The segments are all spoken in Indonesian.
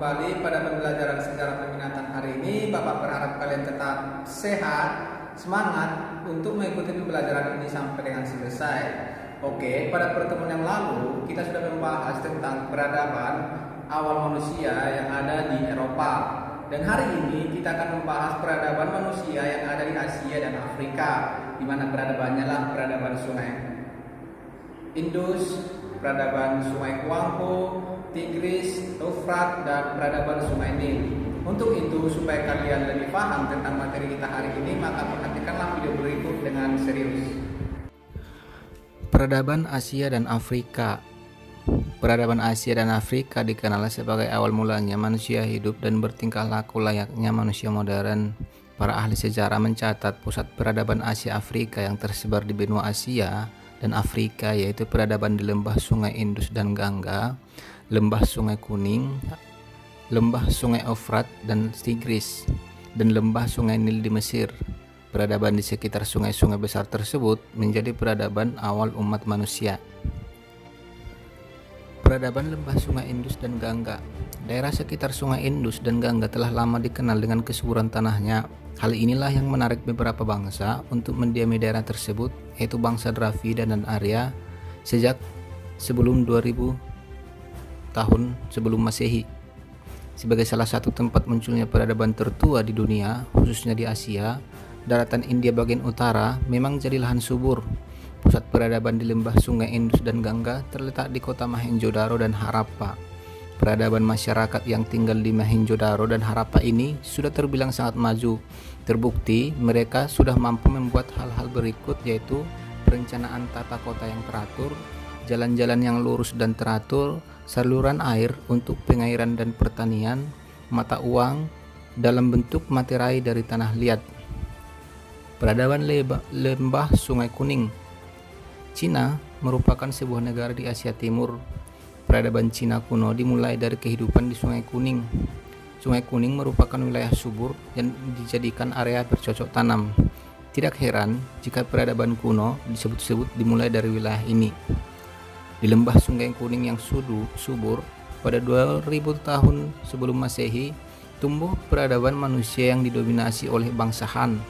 kembali pada pembelajaran sejarah peminatan hari ini. Bapak berharap kalian tetap sehat, semangat untuk mengikuti pembelajaran ini sampai dengan selesai. Oke, pada pertemuan yang lalu kita sudah membahas tentang peradaban awal manusia yang ada di Eropa. Dan hari ini kita akan membahas peradaban manusia yang ada di Asia dan Afrika, di mana peradabannya lah peradaban sungai Indus, peradaban sungai Huangpu, Tigris, Eufrat, dan peradaban sungai Nil. Untuk itu, supaya kalian lebih paham tentang materi kita hari ini, maka perhatikanlah video berikut dengan serius. Peradaban Asia dan Afrika. Peradaban Asia dan Afrika dikenal sebagai awal mulanya manusia hidup dan bertingkah laku layaknya manusia modern. Para ahli sejarah mencatat pusat peradaban Asia Afrika yang tersebar di benua Asia dan Afrika, yaitu peradaban di lembah sungai Indus dan Gangga, lembah sungai Kuning, lembah sungai Eufrat dan Tigris, dan lembah sungai Nil di Mesir. Peradaban di sekitar sungai-sungai besar tersebut menjadi peradaban awal umat manusia. Peradaban lembah sungai Indus dan Gangga. Daerah sekitar sungai Indus dan Gangga telah lama dikenal dengan kesuburan tanahnya. Hal inilah yang menarik beberapa bangsa untuk mendiami daerah tersebut, yaitu bangsa Dravida dan Arya sejak sebelum 2000 tahun sebelum Masehi. Sebagai salah satu tempat munculnya peradaban tertua di dunia, khususnya di Asia, daratan India bagian utara memang jadi lahan subur. Pusat peradaban di lembah sungai Indus dan Gangga terletak di kota Mohenjo-daro dan Harappa. Peradaban masyarakat yang tinggal di Mohenjo-daro dan Harappa ini sudah terbilang sangat maju. Terbukti mereka sudah mampu membuat hal-hal berikut, yaitu perencanaan tata kota yang teratur, jalan-jalan yang lurus dan teratur, saluran air untuk pengairan dan pertanian, mata uang dalam bentuk materai dari tanah liat. Peradaban lembah sungai Kuning. Cina merupakan sebuah negara di Asia Timur. Peradaban Cina kuno dimulai dari kehidupan di Sungai Kuning. Sungai Kuning merupakan wilayah subur yang dijadikan area bercocok tanam. Tidak heran jika peradaban kuno disebut-sebut dimulai dari wilayah ini. Di lembah Sungai Kuning yang subur, pada 2000 tahun sebelum Masehi, tumbuh peradaban manusia yang didominasi oleh bangsa Han.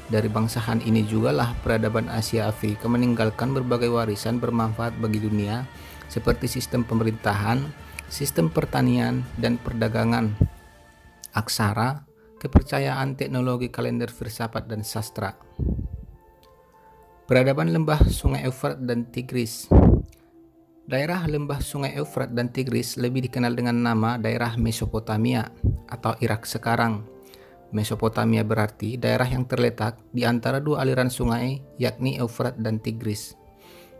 Dari bangsa Han ini jugalah peradaban Asia Afrika meninggalkan berbagai warisan bermanfaat bagi dunia, seperti sistem pemerintahan, sistem pertanian dan perdagangan, aksara, kepercayaan, teknologi, kalender, filsafat, dan sastra. Peradaban lembah Sungai Eufrat dan Tigris. Daerah lembah Sungai Eufrat dan Tigris lebih dikenal dengan nama daerah Mesopotamia atau Irak sekarang. Mesopotamia berarti daerah yang terletak di antara dua aliran sungai, yakni Eufrat dan Tigris.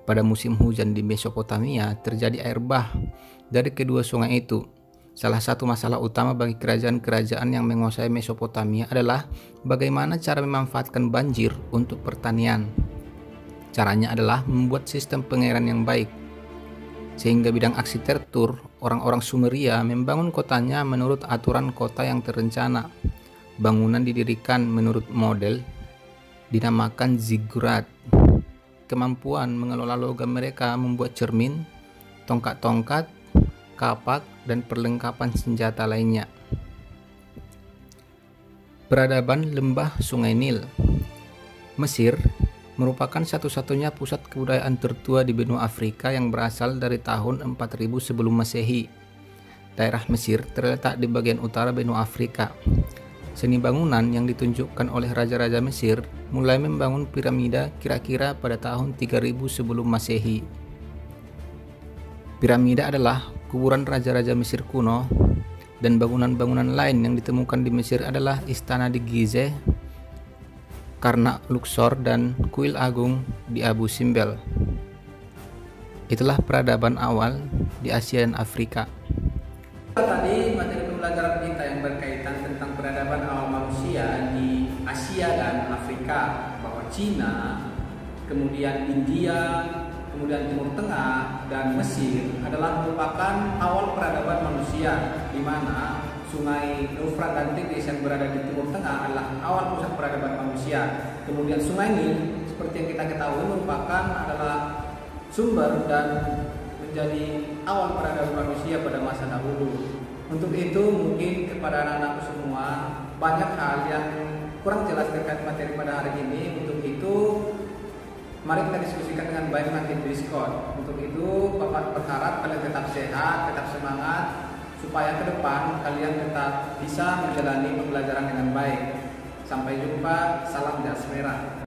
Pada musim hujan di Mesopotamia terjadi air bah dari kedua sungai itu. Salah satu masalah utama bagi kerajaan-kerajaan yang menguasai Mesopotamia adalah bagaimana cara memanfaatkan banjir untuk pertanian. Caranya adalah membuat sistem pengairan yang baik. Sehingga bidang arsitektur, orang-orang Sumeria membangun kotanya menurut aturan kota yang terencana. Bangunan didirikan menurut model dinamakan ziggurat. Kemampuan mengelola logam mereka membuat cermin, tongkat-tongkat, kapak, dan perlengkapan senjata lainnya. Peradaban lembah Sungai Nil. Mesir merupakan satu-satunya pusat kebudayaan tertua di benua Afrika yang berasal dari tahun 4000 sebelum Masehi. Daerah Mesir terletak di bagian utara benua Afrika. Seni bangunan yang ditunjukkan oleh raja-raja Mesir mulai membangun piramida kira-kira pada tahun 3000 sebelum Masehi. Piramida adalah kuburan raja-raja Mesir kuno, dan bangunan-bangunan lain yang ditemukan di Mesir adalah istana di Gizeh, Karnak Luxor, dan kuil agung di Abu Simbel. Itulah peradaban awal di Asia dan Afrika. Tadi materi pembelajaran kita yang berkaitan tentang peradaban awal manusia di Asia dan Afrika, bahwa Cina, kemudian India, kemudian Timur Tengah, dan Mesir adalah merupakan awal peradaban manusia, di mana Sungai Eufrat dan Tigris yang berada di Timur Tengah adalah awal pusat peradaban manusia. Kemudian Sungai Nil, seperti yang kita ketahui, merupakan adalah sumber dan menjadi awal peradaban manusia pada masa dahulu. Untuk itu mungkin kepada anak-anakku semua banyak hal yang kurang jelas terkait materi pada hari ini. Untuk itu mari kita diskusikan dengan baik nanti di Discord. Untuk itu Bapak berharap kalian tetap sehat, tetap semangat, supaya ke depan kalian tetap bisa menjalani pembelajaran dengan baik. Sampai jumpa, salam jas merah.